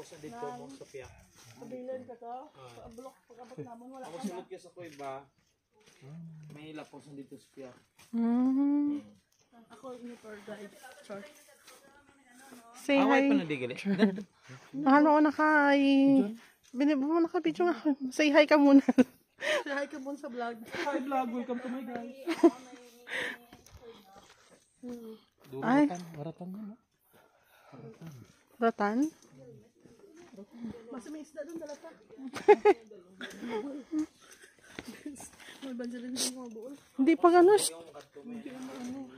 Pusa dito mo sa piyak. Pabilin ka to? Bulok pagkabot naman wala Ako ka sulod ka sa kuiba. May lapos na dito sa piyak. Ako yung tour guide. Char. Say Away hi. pa na digali. Ano na ka ay... Binibo mo na ka, video nga. Say hi ka muna. Say hi ka muna sa vlog. Hi vlog, welcome to my guys. Ay. Waratan na. Ratan? Mas may isda doon talaga. May banjalan din mga buol. Hindi pa gano'n.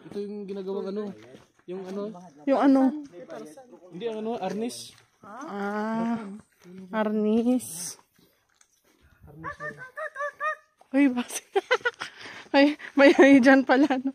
Ito yung ginagawang ano. Yung ano. Yung ano? Hindi ang ano, arnis. Arnis. Uy, basi. Ay, may dyan pala, no?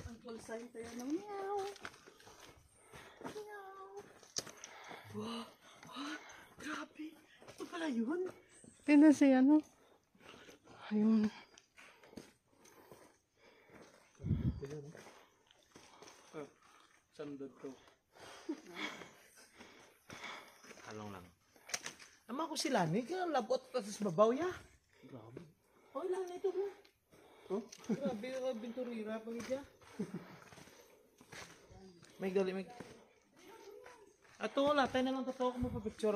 Ang call sign tayo ng meow. Meow. Wow. Grabe. Ito pala yun. Tignan si ano. Ayun. Sandod ko. Talong lang. Ama ko sila ni kaya labot pa sa babaw ya. Grabe. Oh, lang na ito bro. Oh? Grabe ka binturira pag idya. May gali may. Ato wala tayo na lang totoo ko mo pa picture.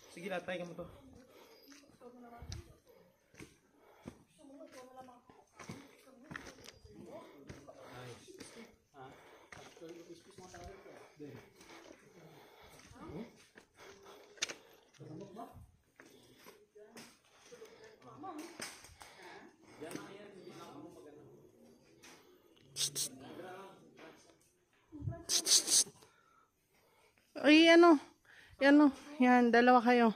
Sige latay ka mo to. Ay, ano? Yan, dalawa kayo.